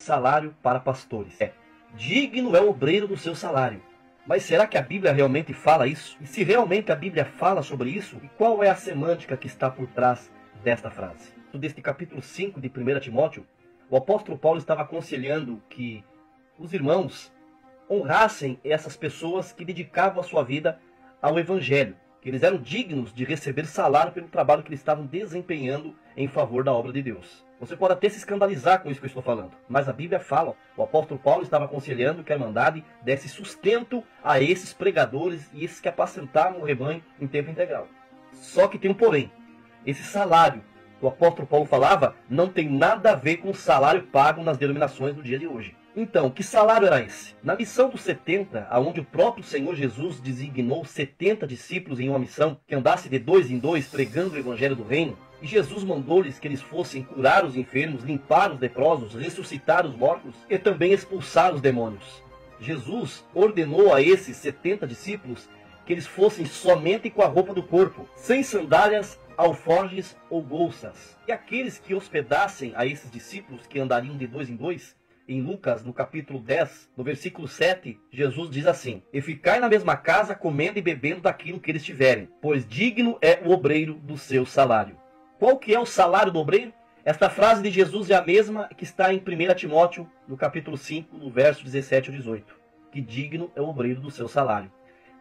salário para pastores. Digno é o obreiro do seu salário. Mas será que a Bíblia realmente fala isso? E se realmente a Bíblia fala sobre isso, e qual é a semântica que está por trás desta frase? Deste capítulo 5 de 1 Timóteo, o apóstolo Paulo estava aconselhando que os irmãos honrassem essas pessoas que dedicavam a sua vida ao Evangelho, que eles eram dignos de receber salário pelo trabalho que eles estavam desempenhando em favor da obra de Deus. Você pode até se escandalizar com isso que eu estou falando, mas a Bíblia fala, o apóstolo Paulo estava aconselhando que a Irmandade desse sustento a esses pregadores e esses que apacentavam o rebanho em tempo integral. Só que tem um porém, esse salário que o apóstolo Paulo falava não tem nada a ver com o salário pago nas denominações do dia de hoje. Então, que salário era esse? Na missão dos 70, aonde o próprio Senhor Jesus designou 70 discípulos em uma missão que andasse de 2 em 2 pregando o evangelho do reino, e Jesus mandou-lhes que eles fossem curar os enfermos, limpar os leprosos, ressuscitar os mortos e também expulsar os demônios. Jesus ordenou a esses 70 discípulos que eles fossem somente com a roupa do corpo, sem sandálias, alforjes ou bolsas. E aqueles que hospedassem a esses discípulos que andariam de 2 em 2, em Lucas, no capítulo 10, no versículo 7, Jesus diz assim: E ficai na mesma casa, comendo e bebendo daquilo que eles tiverem, pois digno é o obreiro do seu salário. Qual que é o salário do obreiro? Esta frase de Jesus é a mesma que está em 1 Timóteo, no capítulo 5, no verso 17 ao 18. Que digno é o obreiro do seu salário.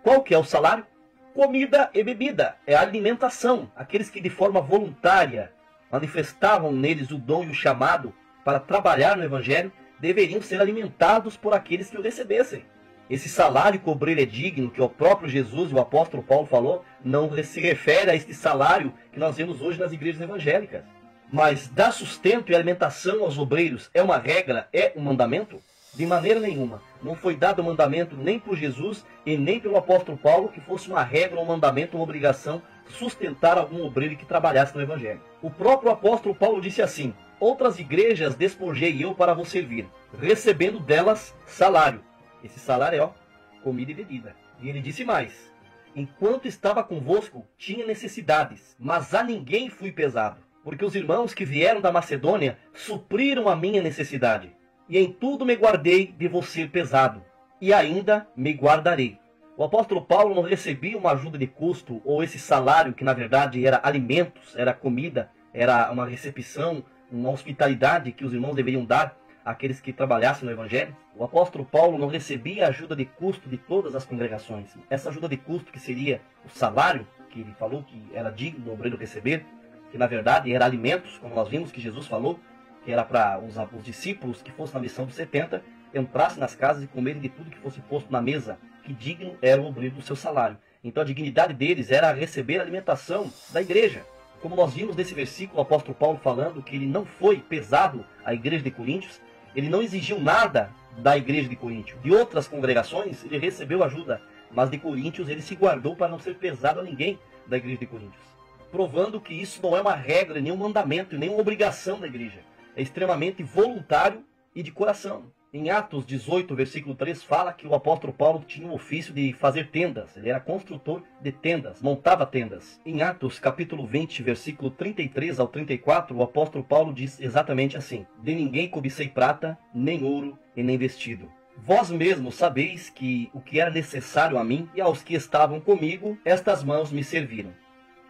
Qual que é o salário? Comida e bebida, é a alimentação. Aqueles que de forma voluntária manifestavam neles o dom e o chamado para trabalhar no Evangelho, deveriam ser alimentados por aqueles que o recebessem. Esse salário que o obreiro é digno, que o próprio Jesus e o apóstolo Paulo falou, não se refere a este salário que nós vemos hoje nas igrejas evangélicas. Mas dar sustento e alimentação aos obreiros é uma regra, é um mandamento? De maneira nenhuma. Não foi dado o mandamento nem por Jesus e nem pelo apóstolo Paulo que fosse uma regra, um mandamento, uma obrigação sustentar algum obreiro que trabalhasse no Evangelho. O próprio apóstolo Paulo disse assim: Outras igrejas despojei eu para vos servir, recebendo delas salário. Esse salário é comida e bebida. E ele disse mais: Enquanto estava convosco, tinha necessidades, mas a ninguém fui pesado, porque os irmãos que vieram da Macedônia supriram a minha necessidade. E em tudo me guardei de vos ser pesado, e ainda me guardarei. O apóstolo Paulo não recebia uma ajuda de custo, ou esse salário que na verdade era alimentos, era comida, era uma recepção, uma hospitalidade que os irmãos deveriam dar àqueles que trabalhassem no Evangelho. O apóstolo Paulo não recebia ajuda de custo de todas as congregações. Essa ajuda de custo, que seria o salário, que ele falou que era digno do obreiro receber, que na verdade era alimentos, como nós vimos que Jesus falou, que era para os discípulos que fossem na missão dos 70, entrassem nas casas e comerem de tudo que fosse posto na mesa, que digno era o obreiro do seu salário. Então a dignidade deles era receber a alimentação da igreja. Como nós vimos nesse versículo, o apóstolo Paulo falando que ele não foi pesado à igreja de Coríntios, ele não exigiu nada da igreja de Coríntios. De outras congregações, ele recebeu ajuda, mas de Coríntios ele se guardou para não ser pesado a ninguém da igreja de Coríntios. Provando que isso não é uma regra, nem um mandamento, nem uma obrigação da igreja. É extremamente voluntário e de coração. Em Atos 18, versículo 3, fala que o apóstolo Paulo tinha o ofício de fazer tendas. Ele era construtor de tendas, montava tendas. Em Atos, capítulo 20, versículo 33 ao 34, o apóstolo Paulo diz exatamente assim: De ninguém cobicei prata, nem ouro e nem vestido. Vós mesmos sabeis que o que era necessário a mim e aos que estavam comigo, estas mãos me serviram.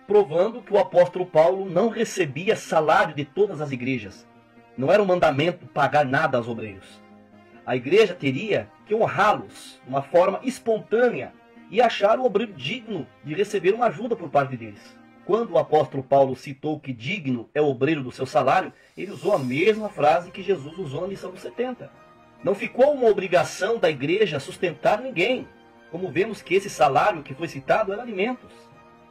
Provando que o apóstolo Paulo não recebia salário de todas as igrejas. Não era um mandamento pagar nada aos obreiros. A igreja teria que honrá-los de uma forma espontânea e achar o obreiro digno de receber uma ajuda por parte deles. Quando o apóstolo Paulo citou que digno é o obreiro do seu salário, ele usou a mesma frase que Jesus usou na missão dos 70. Não ficou uma obrigação da igreja sustentar ninguém, como vemos que esse salário que foi citado era alimentos,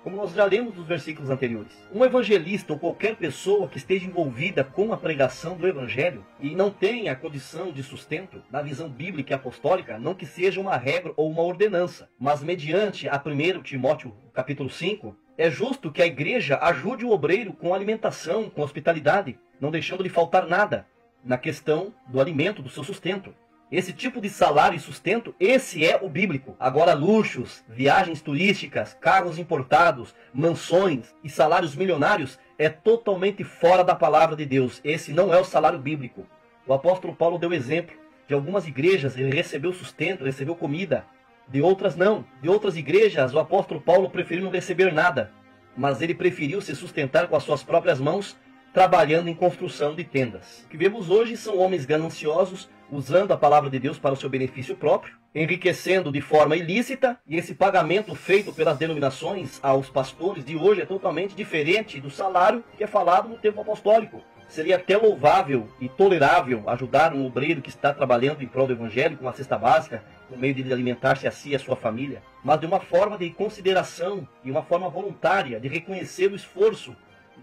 como nós já lemos nos versículos anteriores. Um evangelista ou qualquer pessoa que esteja envolvida com a pregação do evangelho e não tenha a condição de sustento, na visão bíblica e apostólica, não que seja uma regra ou uma ordenança, mas mediante a 1 Timóteo capítulo 5, é justo que a igreja ajude o obreiro com alimentação, com hospitalidade, não deixando lhe faltar nada na questão do alimento, do seu sustento. Esse tipo de salário e sustento, esse é o bíblico. Agora, luxos, viagens turísticas, carros importados, mansões e salários milionários é totalmente fora da palavra de Deus. Esse não é o salário bíblico. O apóstolo Paulo deu exemplo. De algumas igrejas ele recebeu sustento, recebeu comida. De outras não. De outras igrejas o apóstolo Paulo preferiu não receber nada. Mas ele preferiu se sustentar com as suas próprias mãos, trabalhando em construção de tendas. O que vemos hoje são homens gananciosos, usando a palavra de Deus para o seu benefício próprio, enriquecendo de forma ilícita, e esse pagamento feito pelas denominações aos pastores de hoje é totalmente diferente do salário que é falado no tempo apostólico. Seria até louvável e tolerável ajudar um obreiro que está trabalhando em prol do evangelho com uma cesta básica, no meio de alimentar-se a si e a sua família, mas de uma forma de consideração e uma forma voluntária de reconhecer o esforço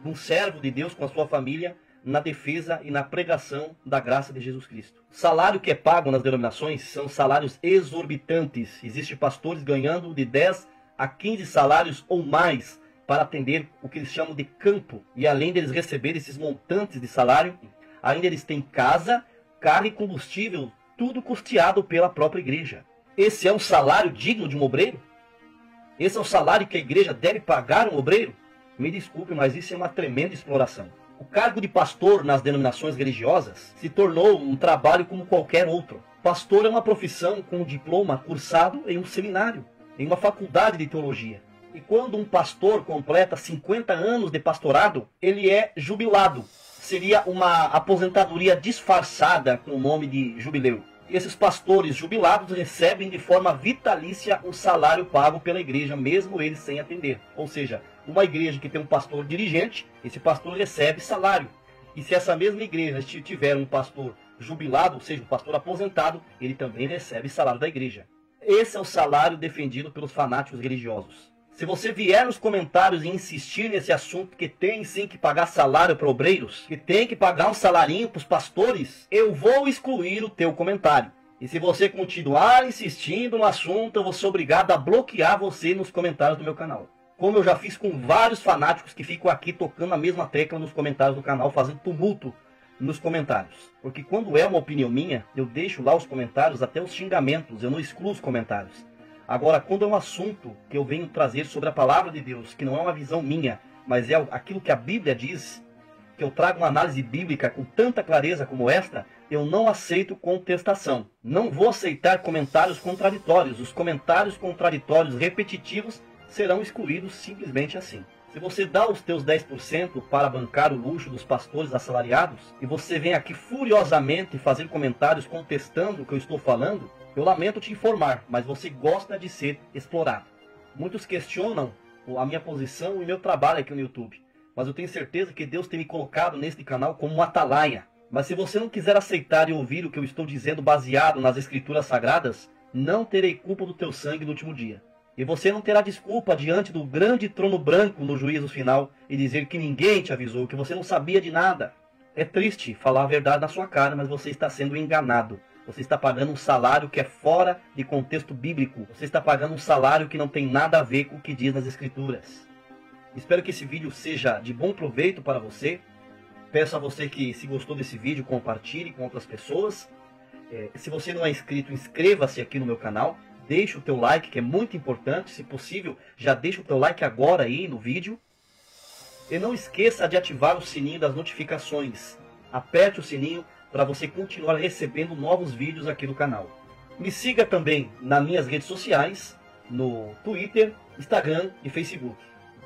de um servo de Deus com a sua família na defesa e na pregação da graça de Jesus Cristo. O salário que é pago nas denominações são salários exorbitantes. Existem pastores ganhando de 10 a 15 salários ou mais para atender o que eles chamam de campo. E além deles receberem esses montantes de salário, ainda eles têm casa, carro e combustível, tudo custeado pela própria igreja. Esse é um salário digno de um obreiro? Esse é o salário que a igreja deve pagar um obreiro? Me desculpe, mas isso é uma tremenda exploração. O cargo de pastor nas denominações religiosas se tornou um trabalho como qualquer outro. Pastor é uma profissão com um diploma cursado em um seminário, em uma faculdade de teologia. E quando um pastor completa 50 anos de pastorado, ele é jubilado. Seria uma aposentadoria disfarçada com o nome de jubileu. E esses pastores jubilados recebem de forma vitalícia um salário pago pela igreja, mesmo eles sem atender. Ou seja, uma igreja que tem um pastor dirigente, esse pastor recebe salário. E se essa mesma igreja tiver um pastor jubilado, ou seja, um pastor aposentado, ele também recebe salário da igreja. Esse é o salário defendido pelos fanáticos religiosos. Se você vier nos comentários e insistir nesse assunto que tem sim que pagar salário para obreiros, que tem que pagar um salarinho para os pastores, eu vou excluir o teu comentário. E se você continuar insistindo no assunto, eu vou ser obrigado a bloquear você nos comentários do meu canal. Como eu já fiz com vários fanáticos que ficam aqui tocando a mesma tecla nos comentários do canal, fazendo tumulto nos comentários. Porque quando é uma opinião minha, eu deixo lá os comentários, até os xingamentos, eu não excluo os comentários. Agora, quando é um assunto que eu venho trazer sobre a palavra de Deus, que não é uma visão minha, mas é aquilo que a Bíblia diz, que eu trago uma análise bíblica com tanta clareza como esta, eu não aceito contestação. Não vou aceitar comentários contraditórios. Os comentários contraditórios repetitivos serão excluídos simplesmente assim. Se você dá os teus 10% para bancar o luxo dos pastores assalariados, e você vem aqui furiosamente fazer comentários contestando o que eu estou falando, eu lamento te informar, mas você gosta de ser explorado. Muitos questionam a minha posição e meu trabalho aqui no YouTube, mas eu tenho certeza que Deus tem me colocado neste canal como um atalaia. Mas se você não quiser aceitar e ouvir o que eu estou dizendo baseado nas escrituras sagradas, não terei culpa do teu sangue no último dia. E você não terá desculpa diante do grande trono branco no juízo final e dizer que ninguém te avisou, que você não sabia de nada. É triste falar a verdade na sua cara, mas você está sendo enganado. Você está pagando um salário que é fora de contexto bíblico. Você está pagando um salário que não tem nada a ver com o que diz nas Escrituras. Espero que esse vídeo seja de bom proveito para você. Peço a você que, se gostou desse vídeo, compartilhe com outras pessoas. Se você não é inscrito, inscreva-se aqui no meu canal. Deixe o teu like, que é muito importante. Se possível, já deixa o teu like agora aí no vídeo. E não esqueça de ativar o sininho das notificações. Aperte o sininho para você continuar recebendo novos vídeos aqui no canal. Me siga também nas minhas redes sociais, no Twitter, Instagram e Facebook.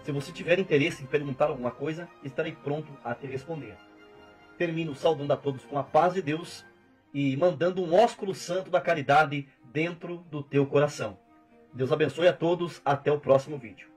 Se você tiver interesse em perguntar alguma coisa, estarei pronto a te responder. Termino saudando a todos com a paz de Deus e mandando um ósculo santo da caridade dentro do teu coração. Deus abençoe a todos, até o próximo vídeo.